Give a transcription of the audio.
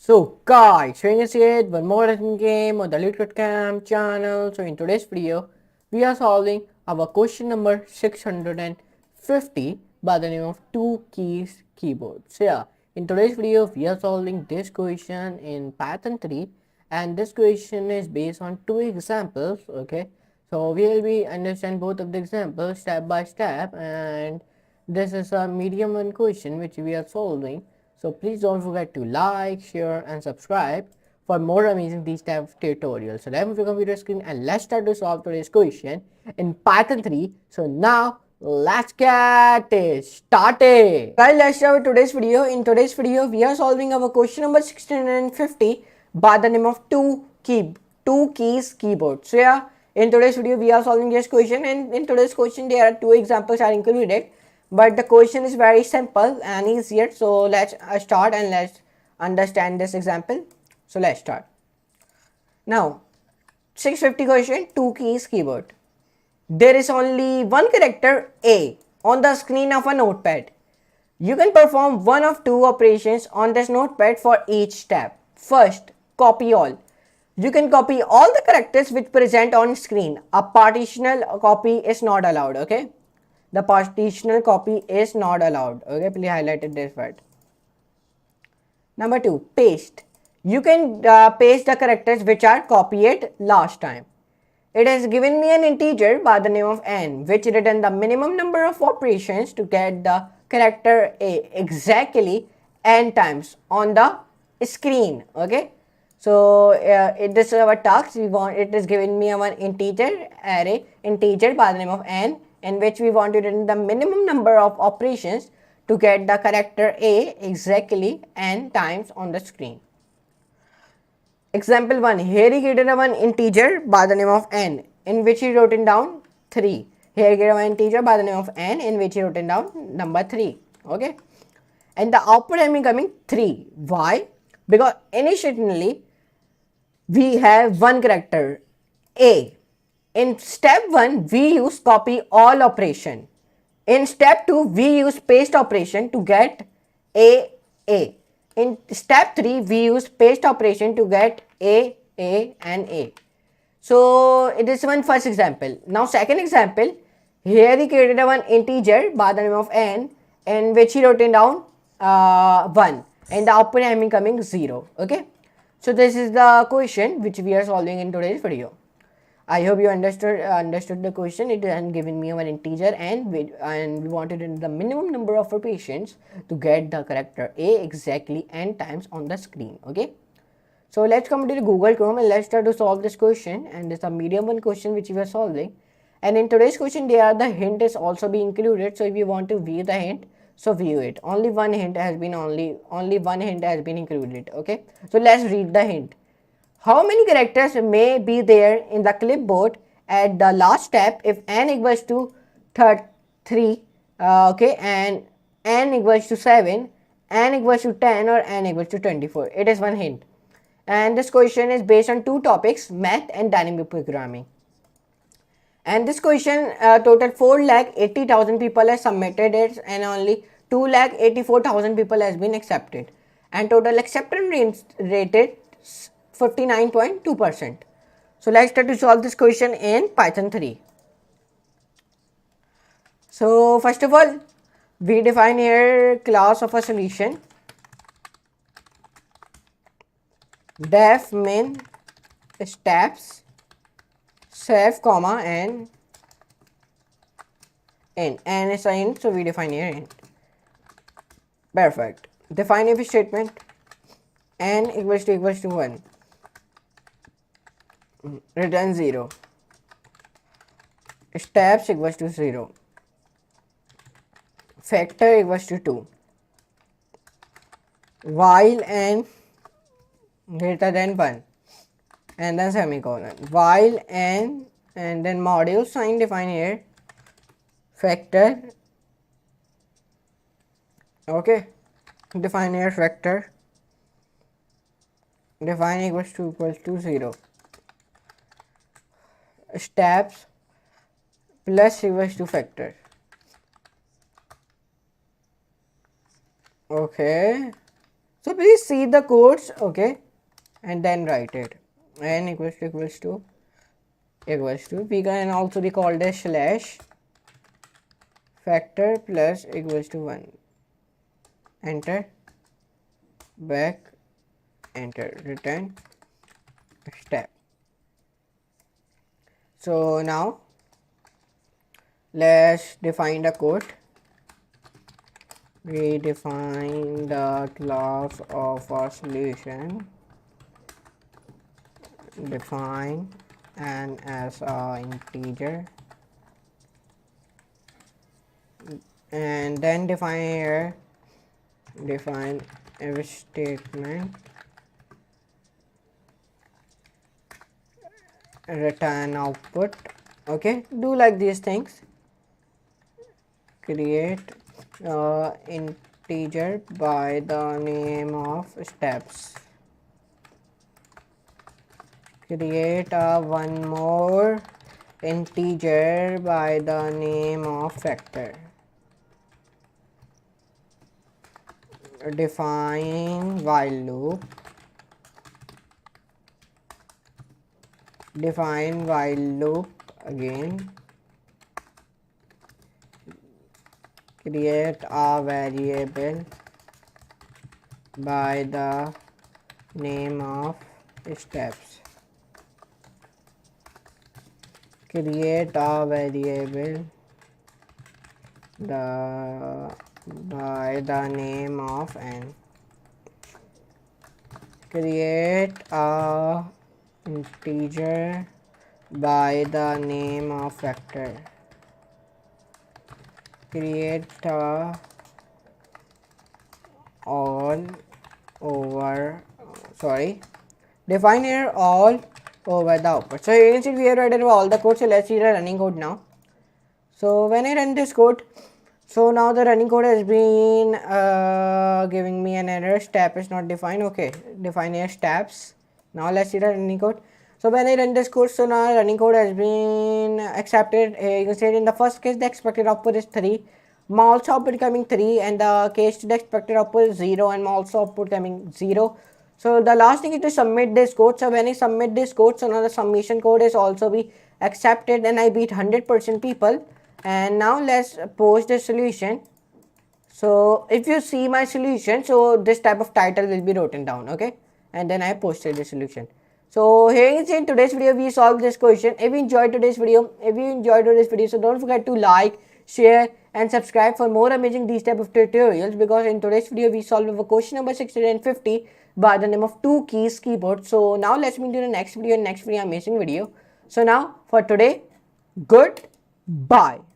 So guys, showing us yet one more lesson game on the LeetCode channel. So in today's video, we are solving our question number 650 by the name of two keys keyboard. So yeah, in today's video, we are solving this question in Python 3 and this question is based on two examples. Okay, so we will be understand both of the examples step by step, and this is a medium one question which we are solving. So please don't forget to like, share and subscribe for more amazing these type of tutorials. So let's move to computer screen and let's start to solve today's question in Python 3. So now let's get it started. Guys, let's start with today's video. In today's video, we are solving our question number 1650 by the name of two keys keyboard. So yeah, in today's video, we are solving this question, and in today's question, there are two examples are included. But the question is very simple and easier. So let's start and let's understand this example. So let's start. Now 650 question, two keys keyboard. There is only one character A on the screen of a notepad. You can perform one of two operations on this notepad for each step. First, copy all. You can copy all the characters which present on screen. A partitional copy is not allowed. Okay. The partitional copy is not allowed. Okay, please highlight this word. Number 2, paste. You can paste the characters which are copied last time. It has given me an integer by the name of n, which return the minimum number of operations to get the character A exactly n times on the screen. Okay, so this is our task. It is giving me one integer array integer by the name of n, in which we want to return the minimum number of operations to get the character A exactly n times on the screen. Example 1. Here he created one integer by the name of n, in which he wrote down 3. Here he created one integer by the name of n, in which he wrote down number 3. Okay. And the output is becoming 3. Why? Because initially we have one character A. In step 1, we use copy all operation. In step 2, we use paste operation to get A. In step 3, we use paste operation to get A, and A. So it is one first example. Now second example, here he created one integer by the name of n, in which he wrote it down 1, and the output is becoming 0. Okay. So this is the question which we are solving in today's video. I hope you understood the question. It has given me one integer and we wanted the minimum number of operations to get the character A exactly n times on the screen. Okay. So let's come to the Google Chrome and let's start to solve this question. And this is a medium one question which we are solving. And in today's question, the hint is also be included. So if you want to view the hint, so view it. Only one hint has been included. Okay. So let's read the hint. How many characters may be there in the clipboard at the last step if n equals to 3, okay, and n equals to 7, n equals to 10 or n equals to 24. It is one hint. And this question is based on two topics, math and dynamic programming. And this question total 4,80,000 people have submitted it and only 2,84,000 people has been accepted. And total acceptance rate is 59.2%. So let's start to solve this question in Python 3. So first of all, we define here class of a solution. Def min steps save comma and n is a int, so we define here int. Perfect. Define if statement n equals to 1. Return 0. Steps equals to 0. Factor equals to 2. While n greater than 1. And then semicolon. While n and then module sign define here. Factor. Okay. Define here factor. Define equals to 0. Steps plus equals to factor. Okay. So please see the codes, okay, and then write it. N equals to we can also be called as slash factor plus equals to 1. Enter, back, enter, return, step. So now let's define the code. We define the class of our solution, define n as a integer, and then define if statement, return output. Okay, do like these things. Create integer by the name of steps. Create one more integer by the name of factor. Define while loop. Define while loop again. Create a variable by the name of steps. Create a variable by the name of n. Create a integer by the name of factor. Create define here all over the output. So you can see we have written all the code. So let's see the running code now. So when I run this code, so now the running code has been giving me an error. Step is not defined. Okay, define here steps. Now let's see the running code. So when I run this code, so now running code has been accepted. You can see in the first case the expected output is 3, mouse output coming 3, and the case the expected output is 0 and mouse output coming 0. So the last thing is to submit this code. So when I submit this code, so now the submission code is also be accepted and I beat 100% people. And now let's post the solution. So if you see my solution, so this type of title will be written down, okay, and then I posted the solution. So here you see in today's video we solved this question. If you enjoyed today's video, so don't forget to like, share and subscribe for more amazing these type of tutorials, because in today's video we solved a question number 650 by the name of 2 keys keyboard. So now let's meet in the next video amazing video. So now for today, goodbye.